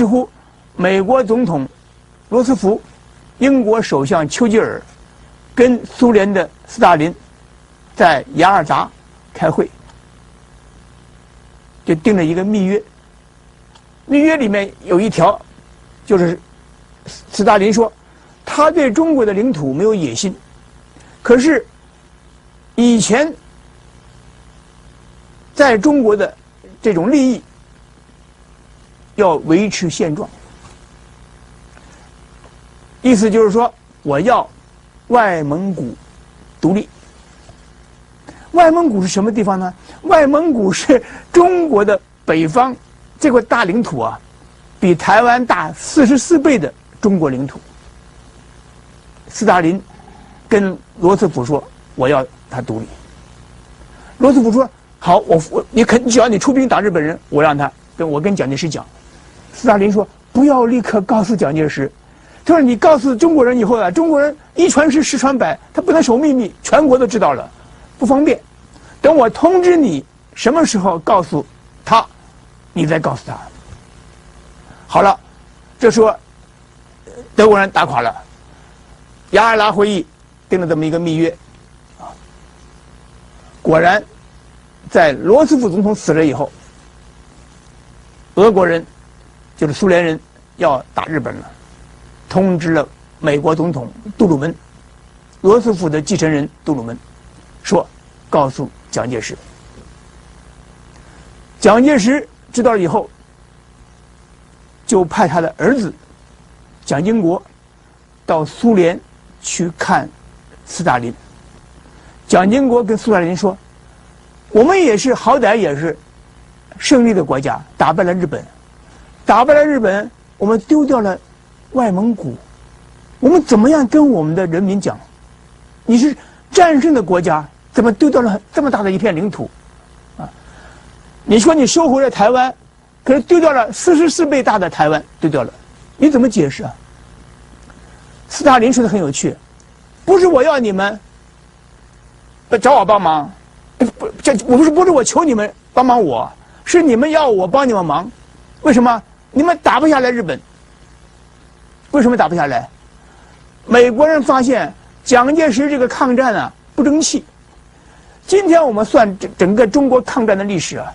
乎美国总统罗斯福、英国首相丘吉尔跟苏联的斯大林在雅尔达开会，就定了一个密约。密约里面有一条，就是斯大林说他对中国的领土没有野心，可是以前在中国的这种利益要维持现状，意思就是说我要外蒙古独立。外蒙古是什么地方呢？外蒙古是中国的北方这块大领土啊，比台湾大44倍的中国领土。斯大林跟罗斯福说我要他独立。罗斯福说好，只要你出兵打日本人，我让他我跟蒋介石讲。斯大林说不要立刻告诉蒋介石，他说你告诉中国人以后啊，中国人一传十十传百，他不能守秘密，全国都知道了，不方便。等我通知你什么时候告诉他，你再告诉他。好了，这时候德国人打垮了。雅尔达会议定了这么一个密约，果然在罗斯福总统死了以后，俄国人就是苏联人要打日本了，通知了美国总统杜鲁门，罗斯福的继承人杜鲁门说告诉蒋介石。蒋介石知道了以后，就派他的儿子蒋经国到苏联去看斯大林。蒋经国跟斯大林说，我们也是好歹也是胜利的国家，打败了日本，我们丢掉了外蒙古，我们怎么样跟我们的人民讲，你是战胜的国家，怎么丢掉了这么大的一片领土啊？你说你收回了台湾，可是丢掉了44倍大的台湾，丢掉了，你怎么解释啊？斯大林说的很有趣，不是我要你们找我帮忙，不是我求你们帮忙我，是你们要我帮你们忙。为什么？你们打不下来日本。为什么打不下来？美国人发现蒋介石这个抗战啊不争气。今天我们算整个中国抗战的历史啊，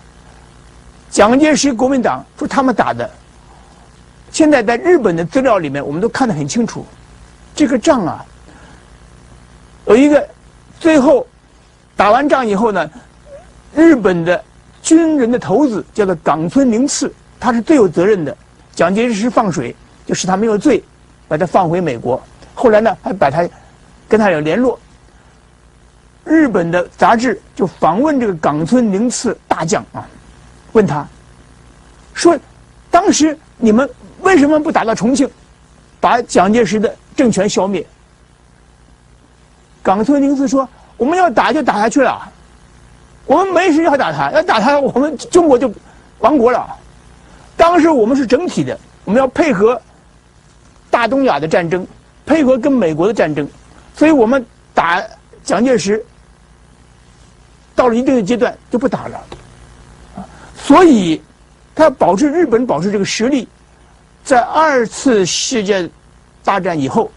蒋介石国民党说他们打的，现在在日本的资料里面我们都看得很清楚，这个仗啊有一个最后打完仗以后呢，日本的军人的头子叫做冈村宁次，他是最有责任的。蒋介石放水，就使他没有罪，把他放回美国。后来呢，还把他跟他有联络。日本的杂志就访问这个冈村宁次大将啊，问他说，当时你们为什么不打到重庆，把蒋介石的政权消灭？冈村宁次说，我们要打就打下去了，我们没事要打他，要打他我们中国就亡国了。当时我们是整体的，我们要配合大东亚的战争，配合跟美国的战争，所以我们打蒋介石到了一定的阶段就不打了。所以他保持日本保持这个实力，在2次世界大战以后，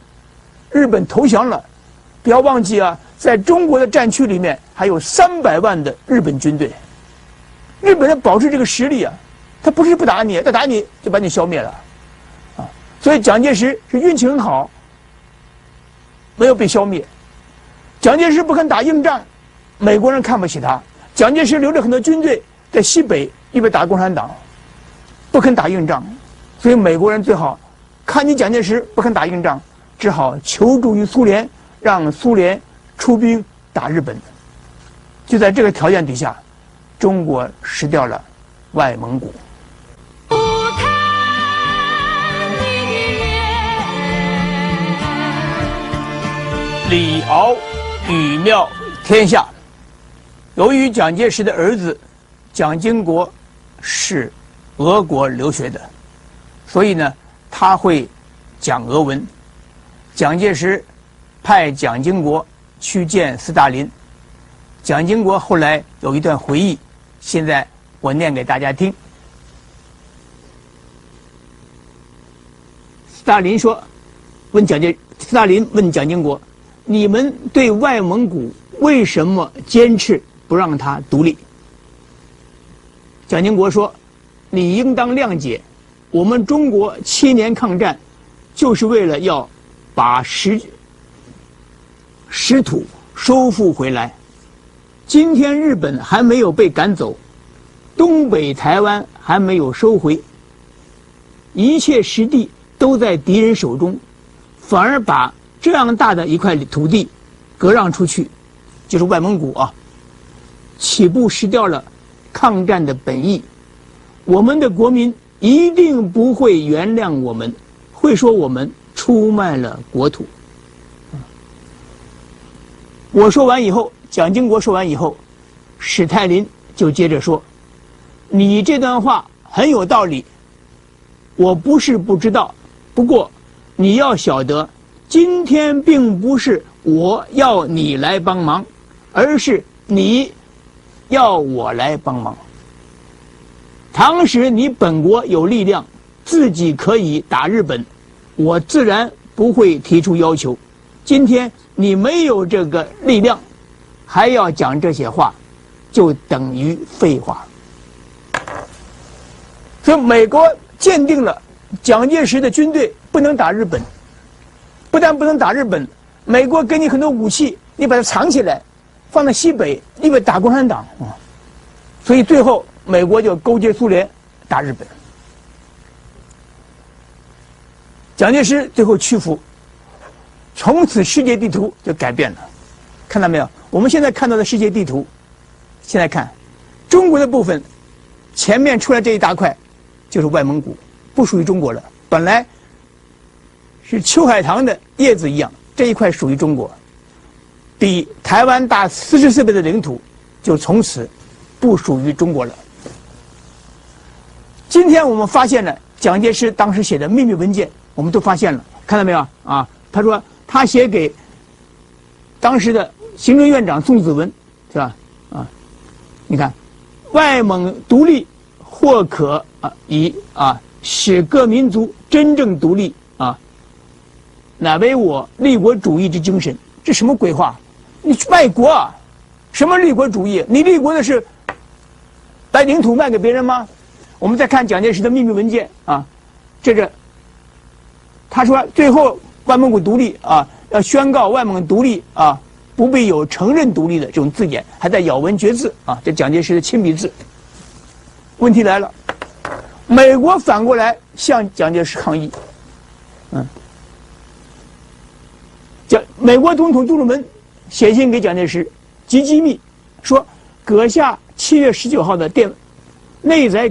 日本投降了。不要忘记啊，在中国的战区里面还有300万的日本军队。日本人保持这个实力啊，他不是不打你，他打你就把你消灭了，啊！所以蒋介石是运气很好，没有被消灭。蒋介石不肯打硬仗，美国人看不起他。蒋介石留了很多军队在西北，预备打共产党，不肯打硬仗，所以美国人最好看你蒋介石不肯打硬仗，只好求助于苏联，让苏联出兵打日本。就在这个条件底下，中国失掉了外蒙古。李敖语妙天下。由于蒋介石的儿子蒋经国是俄国留学的，所以呢他会讲俄文。蒋介石派蒋经国去见斯大林。蒋经国后来有一段回忆，现在我念给大家听。斯大林问蒋经国：“你们对外蒙古为什么坚持不让它独立？”蒋经国说：“你应当谅解，我们中国7年抗战，就是为了要把失土收复回来。今天日本还没有被赶走，东北台湾还没有收回，一切实地都在敌人手中，反而把这样大的一块土地割让出去，就是外蒙古啊，岂不失掉了抗战的本意？我们的国民一定不会原谅我们，会说我们出卖了国土。”我说完以后，蒋经国说完以后，史泰林就接着说：“你这段话很有道理，我不是不知道，不过你要晓得，今天并不是我要你来帮忙，而是你要我来帮忙。倘使你本国有力量，自己可以打日本，我自然不会提出要求。今天你没有这个力量，还要讲这些话，就等于废话。”所以美国鉴定了蒋介石的军队不能打日本，不但不能打日本，美国给你很多武器，你把它藏起来，放在西北，你为打共产党啊。所以最后美国就勾结苏联打日本。蒋介石最后屈服，从此世界地图就改变了。看到没有？我们现在看到的世界地图，现在看中国的部分，前面出来这一大块就是外蒙古，不属于中国了。本来是秋海棠的叶子一样，这一块属于中国，比台湾大44倍的领土就从此不属于中国了。今天我们发现了蒋介石当时写的秘密文件，我们都发现了，看到没有啊？他说他写给当时的行政院长宋子文，是吧？啊，你看，外蒙独立或可以使各民族真正独立啊，乃为我立国主义之精神。这什么鬼话？你卖国啊？什么立国主义？你立国的是把领土卖给别人吗？我们再看蒋介石的秘密文件啊，这个他说最后外蒙古独立啊，要宣告外蒙独立啊，不必有承认独立的这种字眼，还带咬文嚼字啊，这蒋介石的亲笔字。问题来了，美国反过来向蒋介石抗议，美国总统杜鲁门写信给蒋介石，极机密，说阁下7月19号的内载